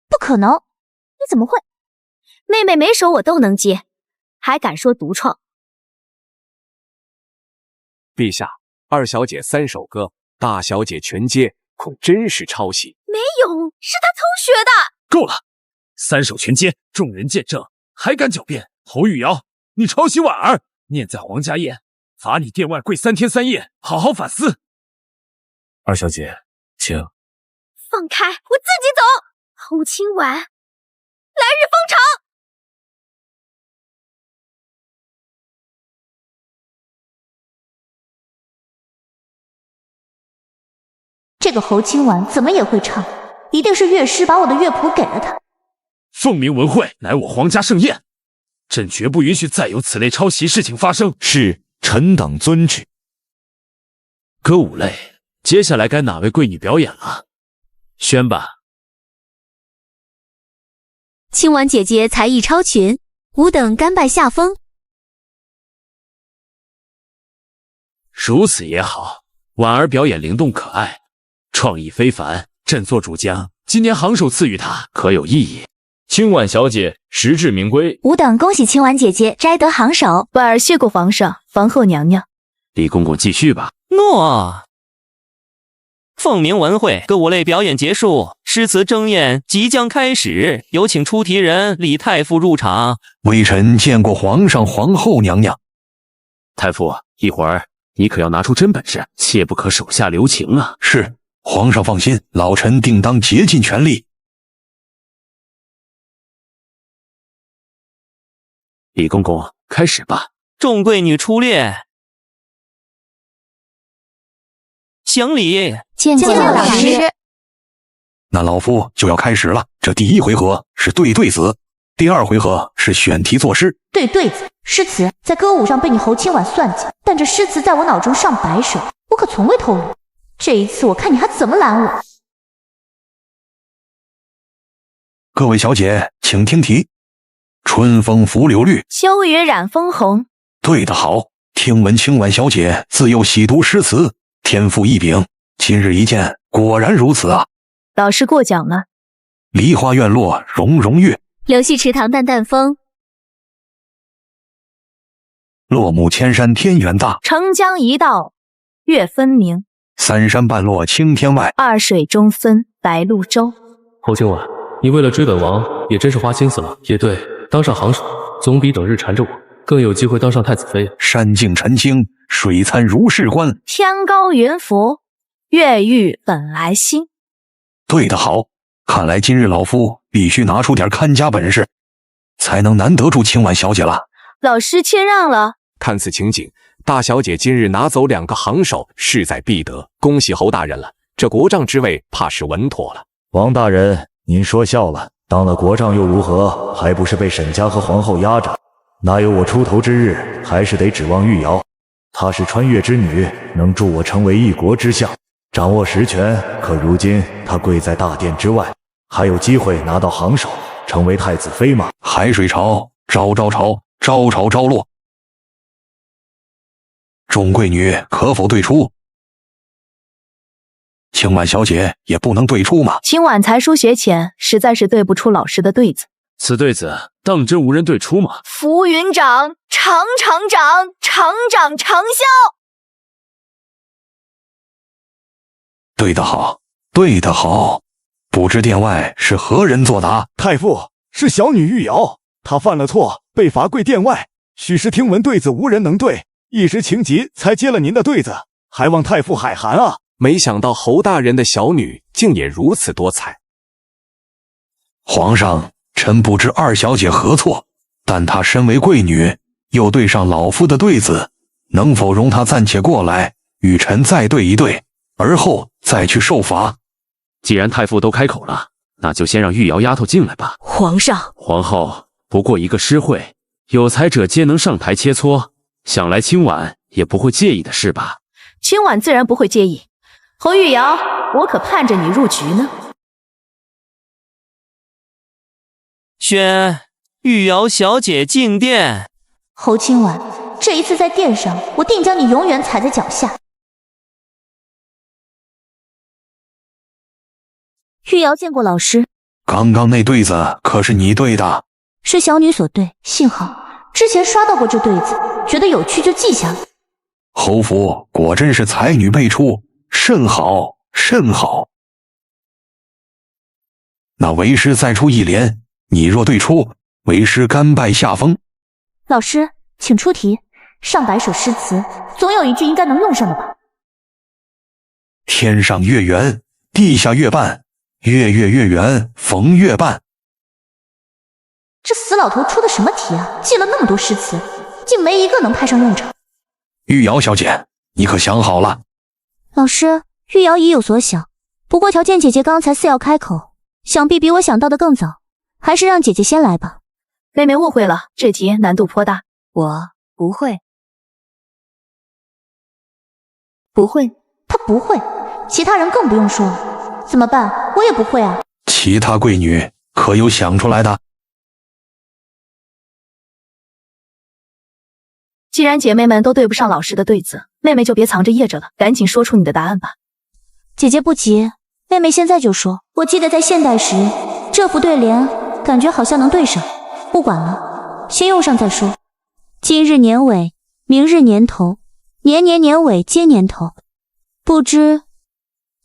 不可能，你怎么会？妹妹每首我都能接，还敢说独创？陛下，二小姐3首歌，大小姐全接，恐真是抄袭。没有，是他偷学的。够了，三手全接，众人见证，还敢狡辩？侯玉瑶，你抄袭婉儿，念在皇家宴，罚你殿外跪3天3夜，好好反思。二小姐，请。放开，我自己走。侯清婉，来日方长。这个侯清婉怎么也会唱，一定是乐师把我的乐谱给了他。凤鸣文会乃我皇家盛宴，朕绝不允许再有此类抄袭事情发生。是，臣等遵旨。歌舞类，接下来该哪位贵女表演了？宣吧。清婉姐姐才艺超群，吾等甘拜下风。如此也好，婉儿表演灵动可爱，创意非凡，朕做主将，今年行首赐予她，可有异议？清婉小姐实至名归，吾等恭喜清婉姐姐摘得行首。婉儿谢过皇上、皇后娘娘。李公公继续吧。诺。凤鸣文会歌舞类表演结束，诗词争宴即将开始，有请出题人李太傅入场。微臣见过皇上、皇后娘娘。太傅，一会儿你可要拿出真本事，切不可手下留情啊！是，皇上放心，老臣定当竭尽全力。李公公，开始吧。众贵女出列，行礼。见过老师。那老夫就要开始了。这第一回合是对对子，第二回合是选题作诗。对对子，诗词在歌舞上被你侯清婉算计，但这诗词在我脑中上百首，我可从未透露。这一次我看你还怎么拦我。各位小姐，请听题：春风拂柳绿，秋雨染枫红。对得好。听闻清婉小姐自幼喜读诗词，天赋异禀，今日一见，果然如此啊！老师过奖了。梨花院落融融月，柳絮池塘淡淡风。落木千山天远大，澄江一道月分明。三山半落青天外，二水中分白鹭洲。侯清婉，你为了追本王也真是花心思了。也对，当上行首总比整日缠着我更有机会当上太子妃。山静晨清，水参如是观。天高云浮，月欲本来新。对得好，看来今日老夫必须拿出点看家本事，才能难得住清婉小姐了。老师谦让了。看此情景，大小姐今日拿走2个行首，势在必得。恭喜侯大人了，这国丈之位怕是稳妥了。王大人，您说笑了，当了国丈又如何？还不是被沈家和皇后压着？哪有我出头之日？还是得指望玉瑶。她是穿越之女，能助我成为一国之相，掌握实权。可如今她跪在大殿之外，还有机会拿到行首，成为太子妃吗？海水潮，朝朝潮，朝潮朝落。众贵女可否对出？清婉小姐也不能对出吗？清婉才疏学浅，实在是对不出老师的对子。此对子当真无人对出吗？浮云长，长长长，长长长啸。对得好，对得好。不知殿外是何人作答？太傅，是小女玉瑶，她犯了错，被罚跪殿外。许是听闻对子无人能对，一时情急才接了您的对子，还望太傅海涵啊！没想到侯大人的小女竟也如此多彩。皇上，臣不知二小姐何错，但她身为贵女，又对上老夫的对子，能否容她暂且过来，与臣再对一对，而后再去受罚？既然太傅都开口了，那就先让玉瑶丫头进来吧。皇上，皇后不过一个诗会，有才者皆能上台切磋，想来清婉也不会介意的是吧？清婉自然不会介意。侯玉瑶，我可盼着你入局呢。宣玉瑶小姐进殿。侯清婉，这一次在殿上，我定将你永远踩在脚下。玉瑶见过老师。刚刚那对子可是你对的？是小女所对，幸好之前刷到过这对子，觉得有趣就记下了。侯府果真是才女辈出，甚好甚好。那为师再出一联，你若对出，为师甘拜下风。老师，请出题。上百首诗词，总有一句应该能用上的吧？天上月圆，地下月半，月月月圆，逢月半。这死老头出的什么题啊？记了那么多诗词，竟没一个能派上用场。玉瑶小姐，你可想好了？老师，玉瑶已有所想，不过条件姐姐刚才似要开口，想必比我想到的更早，还是让姐姐先来吧。妹妹误会了，这题难度颇大。我不会。不会？她不会，其他人更不用说了。怎么办？我也不会啊。其他贵女可有想出来的？既然姐妹们都对不上老师的对子，妹妹就别藏着掖着了，赶紧说出你的答案吧。姐姐不急，妹妹现在就说。我记得在现代时，这副对联感觉好像能对上。不管了，先用上再说。今日年尾，明日年头，年年年尾皆年头。不知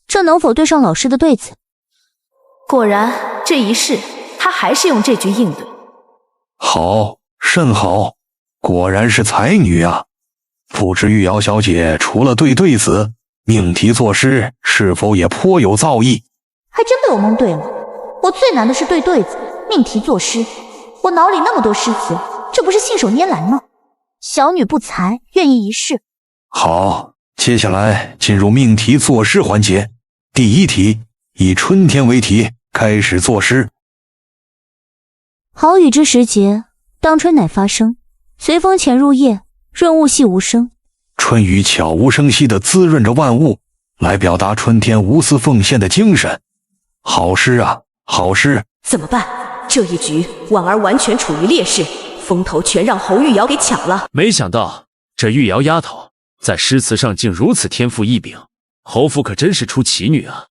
这能否对上老师的对子？果然，这一试，他还是用这句应对。好，甚好，果然是才女啊！不知玉瑶小姐除了对对子，命题作诗是否也颇有造诣？还真被我蒙对了。我最难的是对对子，命题作诗。我脑里那么多诗词，这不是信手拈来吗？小女不才，愿意一试。好，接下来进入命题作诗环节。第一题，以春天为题，开始作诗。好雨之时节，当春乃发生，随风潜入夜，润物细无声。春雨悄无声息地滋润着万物，来表达春天无私奉献的精神。好诗啊，好诗！怎么办？这一局婉儿完全处于劣势，风头全让侯玉瑶给抢了。没想到这玉瑶丫头在诗词上竟如此天赋异禀，侯府可真是出奇女啊！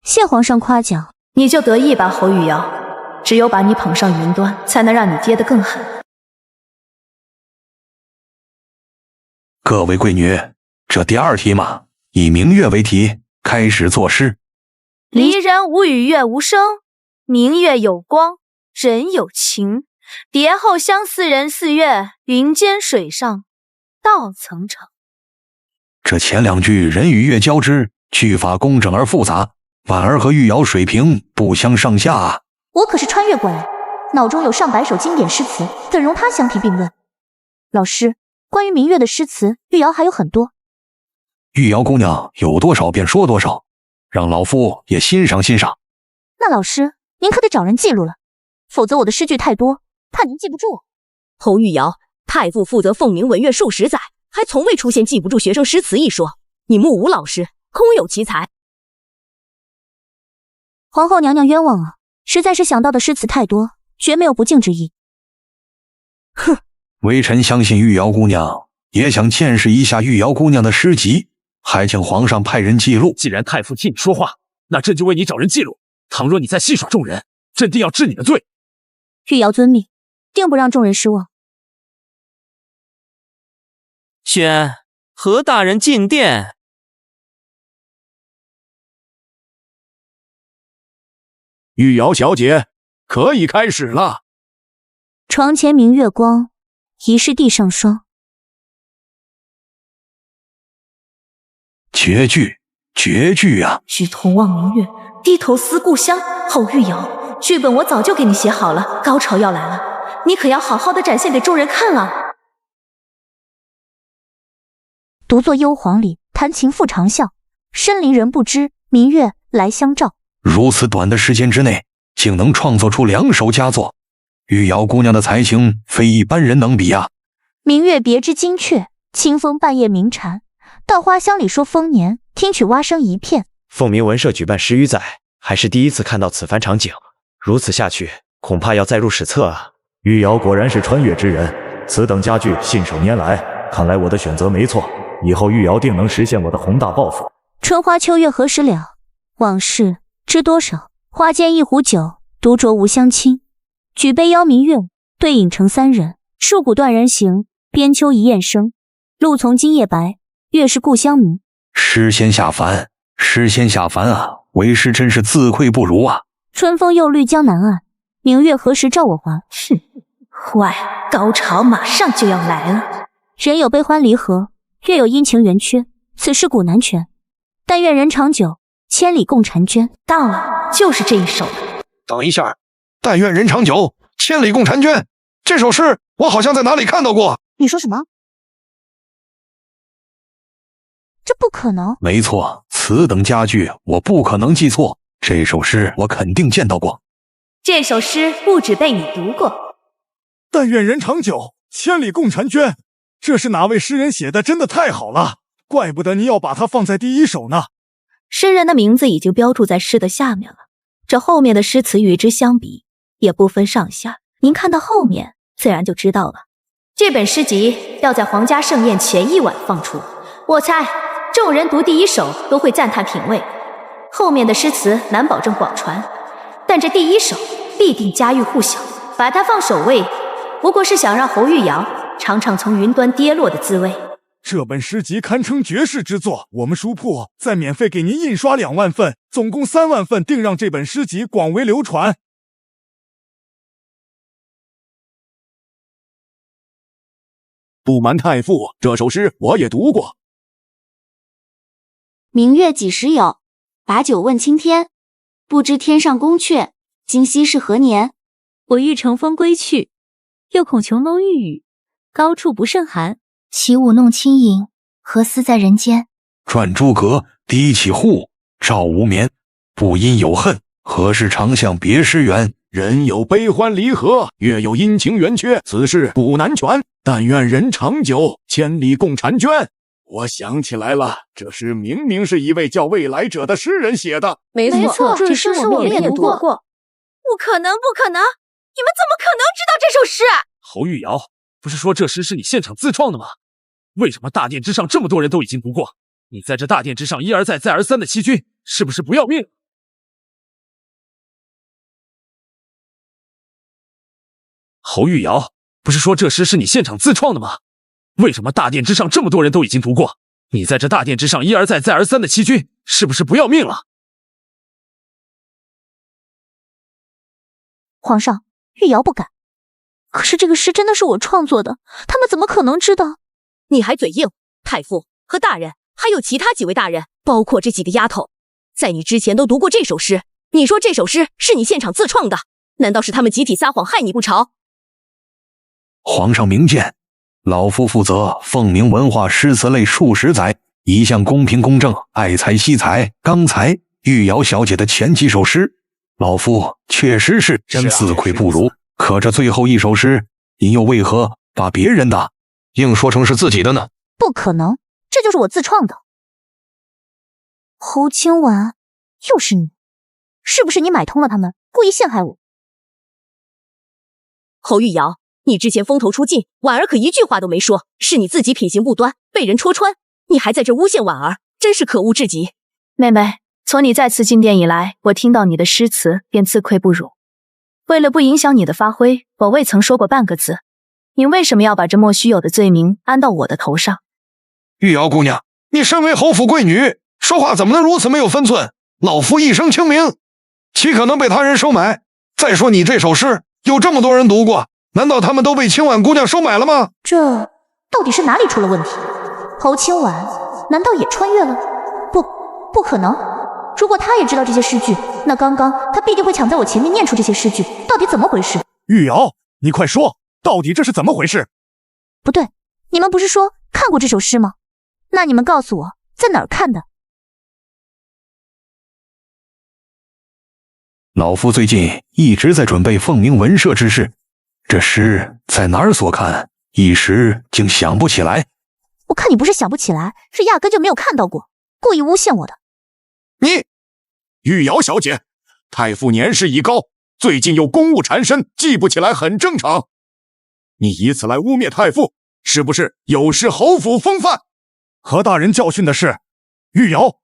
谢皇上夸奖，你就得意吧，侯玉瑶。只有把你捧上云端，才能让你跌得更狠。各位贵女，这第二题嘛，以明月为题，开始作诗。离人无语月无声，明月有光人有情。蝶后相思人似月，云间水上道层层。这前两句人与月交织，句法工整而复杂，婉儿和玉瑶水平不相上下啊。我可是穿越过来，脑中有上百首经典诗词，怎容他相提并论？老师，关于明月的诗词，玉瑶还有很多。玉瑶姑娘有多少便说多少，让老夫也欣赏欣赏。那老师，您可得找人记录了，否则我的诗句太多，怕您记不住。侯玉瑶，太傅负责凤鸣文乐数十载，还从未出现记不住学生诗词一说，你目无老师，空有奇才。皇后娘娘冤枉啊！实在是想到的诗词太多，绝没有不敬之意。哼，微臣相信玉瑶姑娘也想见识一下玉瑶姑娘的诗集，还请皇上派人记录。既然太傅替你说话，那朕就为你找人记录。倘若你再戏耍众人，朕定要治你的罪。玉瑶遵命，定不让众人失望。宣何大人进殿。玉瑶小姐，可以开始了。床前明月光，疑是地上霜。绝句，绝句啊！举头望明月，低头思故乡。侯玉瑶，剧本我早就给你写好了，高潮要来了，你可要好好的展现给众人看啊！独坐幽篁里，弹琴复长啸。深林人不知，明月来相照。如此短的时间之内，竟能创作出2首佳作，玉瑶姑娘的才情非一般人能比啊！明月别枝惊鹊，清风半夜鸣蝉。到花香里说丰年，听取蛙声一片。凤鸣文社举办10余载，还是第一次看到此番场景。如此下去，恐怕要载入史册啊！玉瑶果然是穿越之人，此等佳句信手拈来，看来我的选择没错。以后玉瑶定能实现我的宏大抱负。春花秋月何时了？往事知多少？花间一壶酒，独酌无相亲。举杯邀明月，对影成3人。戍鼓断人行，边秋一雁声。露从今夜白，月是故乡明。诗仙下凡，诗仙下凡啊，为师真是自愧不如啊！春风又绿江南岸，明月何时照我还？哼，坏，高潮马上就要来了。人有悲欢离合，月有阴晴圆缺，此事古难全。但愿人长久，千里共婵娟。到了，就是这一首了。等一下，但愿人长久，千里共婵娟。这首诗我好像在哪里看到过。你说什么？这不可能。没错，此等佳句我不可能记错。这首诗我肯定见到过。这首诗不止被你读过。但愿人长久，千里共婵娟。这是哪位诗人写的？真的太好了，怪不得你要把它放在第一首呢。诗人的名字已经标注在诗的下面了，这后面的诗词与之相比也不分上下，您看到后面自然就知道了。这本诗集要在皇家盛宴前一晚放出，我猜众人读第一首都会赞叹品味，后面的诗词难保证广传，但这第一首必定家喻户晓。把它放首位，不过是想让侯玉瑶尝尝从云端跌落的滋味。这本诗集堪称绝世之作，我们书铺再免费给您印刷2万份，总共3万份，定让这本诗集广为流传。不瞒太傅，这首诗我也读过。明月几时有？把酒问青天。不知天上宫阙，今夕是何年？我欲乘风归去，又恐琼楼玉宇，高处不胜寒。起舞弄清影，何似在人间？转朱阁，低绮户，照无眠。不因有恨，何事长向别时圆？人有悲欢离合，月有阴晴圆缺，此事古难全。但愿人长久，千里共婵娟。我想起来了，这诗明明是一位叫未来者的诗人写的。没错，这诗我们也读过。不可能，不可能！你们怎么可能知道这首诗？侯玉瑶，不是说这诗是你现场自创的吗？为什么大殿之上这么多人都已经读过？你在这大殿之上一而再再而三的欺君，是不是不要命？侯玉瑶，不是说这诗是你现场自创的吗？为什么大殿之上这么多人都已经读过？你在这大殿之上一而再再而三的欺君，是不是不要命了？皇上，玉瑶不敢。可是这个诗真的是我创作的，他们怎么可能知道？你还嘴硬！太傅和大人，还有其他几位大人，包括这几个丫头，在你之前都读过这首诗。你说这首诗是你现场自创的，难道是他们集体撒谎害你不成？皇上明鉴，老夫负责凤鸣文化诗词类数十载，一向公平公正，爱才惜才。刚才玉瑶小姐的前几首诗，老夫确实是真自愧不如。可这最后一首诗，您又为何把别人的硬说成是自己的呢？不可能，这就是我自创的。侯清婉，又是你，是不是你买通了他们，故意陷害我？侯玉瑶，你之前风头出尽，婉儿可一句话都没说，是你自己品行不端，被人戳穿，你还在这诬陷婉儿，真是可恶至极。妹妹，从你再次进殿以来，我听到你的诗词便自愧不如。为了不影响你的发挥，我未曾说过半个字。你为什么要把这莫须有的罪名安到我的头上？玉瑶姑娘，你身为侯府贵女，说话怎么能如此没有分寸？老夫一生清明，岂可能被他人收买？再说你这首诗有这么多人读过，难道他们都被清婉姑娘收买了吗？这到底是哪里出了问题？侯清婉难道也穿越了？不可能！如果他也知道这些诗句，那刚刚他必定会抢在我前面念出这些诗句，到底怎么回事？玉瑶，你快说，到底这是怎么回事？不对，你们不是说看过这首诗吗？那你们告诉我，在哪儿看的？老夫最近一直在准备凤鸣文社之事，这诗在哪儿所看，一时竟想不起来。我看你不是想不起来，是压根就没有看到过，故意诬陷我的。你，玉瑶小姐，太傅年事已高，最近又公务缠身，记不起来很正常。你以此来污蔑太傅，是不是有失侯府风范？何大人教训的是，玉瑶，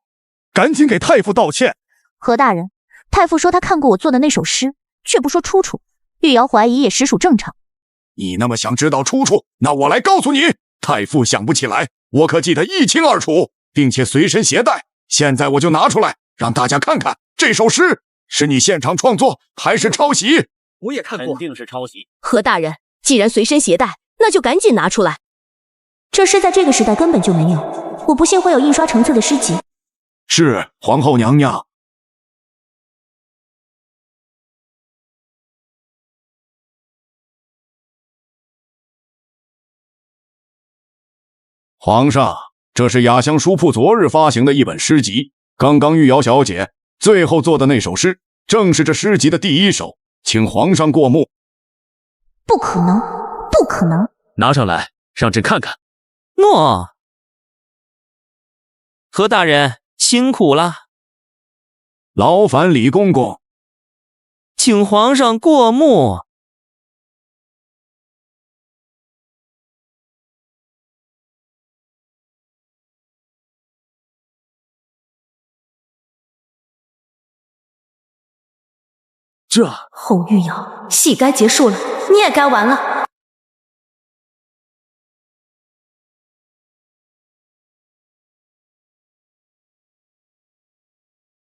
赶紧给太傅道歉。何大人，太傅说他看过我做的那首诗，却不说出处，玉瑶怀疑也实属正常。你那么想知道出处，那我来告诉你，太傅想不起来，我可记得一清二楚，并且随身携带。现在我就拿出来，让大家看看这首诗是你现场创作还是抄袭。我也看过，肯定是抄袭。何大人，既然随身携带，那就赶紧拿出来。这诗在这个时代根本就没有，我不信会有印刷成册的诗集。是皇后娘娘。皇上，这是雅香书铺昨日发行的一本诗集，刚刚玉瑶小姐最后做的那首诗，正是这诗集的第一首，请皇上过目。不可能，不可能！拿上来，让朕看看。诺。何大人辛苦了，劳烦李公公，请皇上过目。这侯玉瑶，戏该结束了，你也该完了。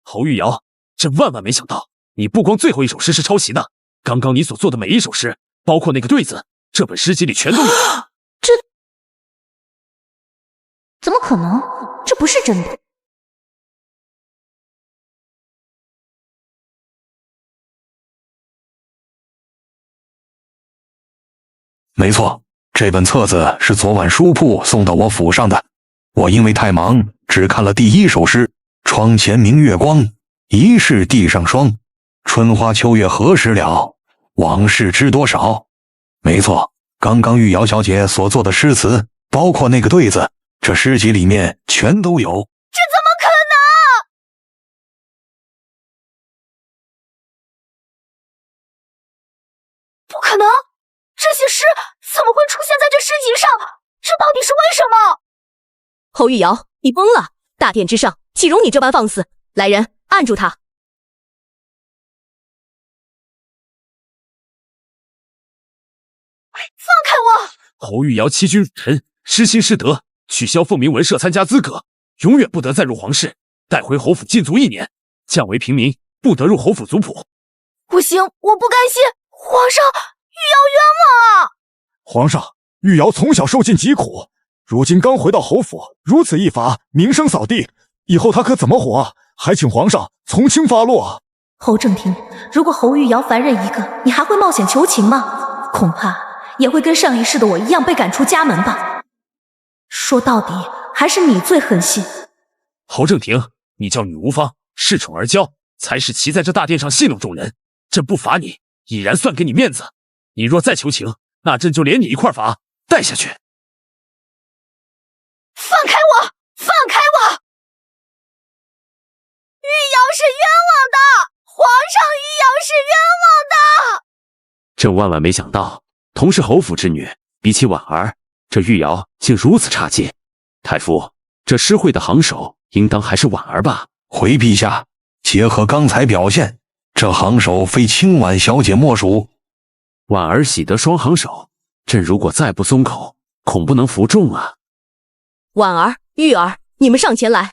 侯玉瑶，朕万万没想到，你不光最后一首诗是抄袭的，刚刚你所做的每一首诗，包括那个对子，这本诗集里全都有。这怎么可能？这不是真的。没错，这本册子是昨晚书铺送到我府上的。我因为太忙，只看了第一首诗：窗前明月光，疑是地上霜。春花秋月何时了？往事知多少。没错，刚刚玉瑶小姐所做的诗词，包括那个对子，这诗集里面全都有。这怎么可能？不可能！这些诗怎么会出现在这诗集上？这到底是为什么？侯玉瑶，你疯了！大殿之上，岂容你这般放肆？来人，按住他！放开我！侯玉瑶欺君辱臣，失心失德，取消凤鸣文社参加资格，永远不得再入皇室，带回侯府禁足1年，降为平民，不得入侯府族谱。不行，我不甘心！皇上，玉瑶冤枉啊！皇上，玉瑶从小受尽疾苦，如今刚回到侯府，如此一罚，名声扫地，以后她可怎么活啊？还请皇上从轻发落。侯正廷，如果侯玉瑶凡人一个，你还会冒险求情吗？恐怕也会跟上一世的我一样被赶出家门吧。说到底，还是你最狠心。侯正廷，你叫女无方，恃宠而骄，才是骑在这大殿上戏弄众人。朕不罚你，已然算给你面子。你若再求情，那朕就连你一块罚，带下去。放开我！放开我！玉瑶是冤枉的！皇上，玉瑶是冤枉的！朕万万没想到，同是侯府之女，比起婉儿，这玉瑶竟如此差劲。太傅，这诗会的行首应当还是婉儿吧？回陛下，结合刚才表现，这行首非清婉小姐莫属。婉儿喜得双行首，朕如果再不松口，恐不能服众啊。婉儿、玉儿，你们上前来。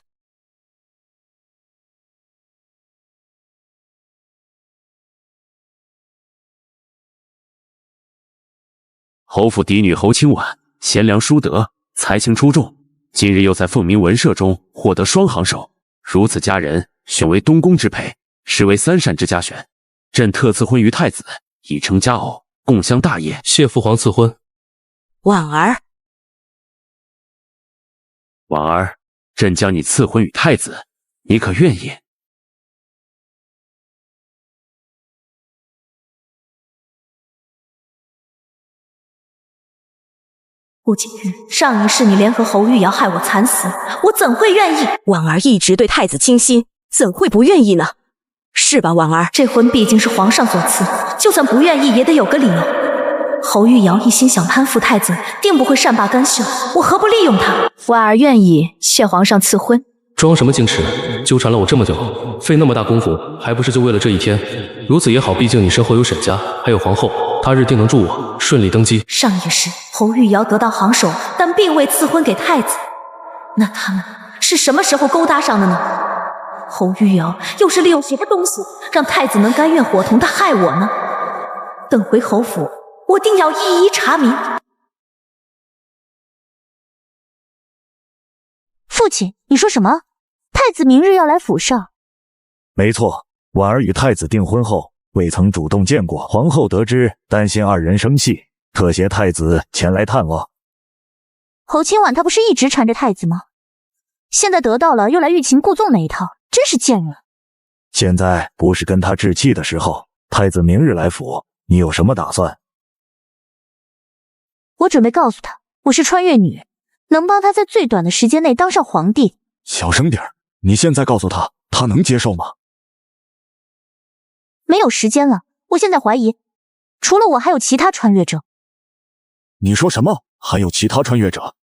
侯府嫡女侯清婉，贤良淑德，才情出众，今日又在凤鸣文社中获得双行首，如此佳人，选为东宫之配，实为3善之佳选。朕特赐婚于太子，以成佳偶，共襄大业。谢父皇赐婚。婉儿，婉儿，朕将你赐婚与太子，你可愿意？顾景玉，上一世你联合侯玉瑶害我惨死，我怎会愿意？婉儿一直对太子倾心，怎会不愿意呢？是吧，婉儿？这婚毕竟是皇上所赐，就算不愿意也得有个理由。侯玉瑶一心想攀附太子，定不会善罢甘休，我何不利用他？婉儿愿意，谢皇上赐婚。装什么矜持？纠缠了我这么久，费那么大功夫，还不是就为了这一天？如此也好，毕竟你身后有沈家，还有皇后，他日定能助我顺利登基。上一世侯玉瑶得到行首，但并未赐婚给太子，那他们是什么时候勾搭上的呢？侯玉瑶又是利用什么东西让太子们甘愿伙同他害我呢？等回侯府，我定要一一查明。父亲，你说什么？太子明日要来府上？没错，婉儿与太子订婚后，未曾主动见过。皇后得知，担心二人生气，特携太子前来探望。侯清婉她不是一直缠着太子吗？现在得到了，又来欲擒故纵那一套，真是贱人。现在不是跟他置气的时候。太子明日来府，你有什么打算？我准备告诉他，我是穿越女，能帮他在最短的时间内当上皇帝。小声点，你现在告诉他，他能接受吗？没有时间了，我现在怀疑，除了我还有其他穿越者。你说什么？还有其他穿越者？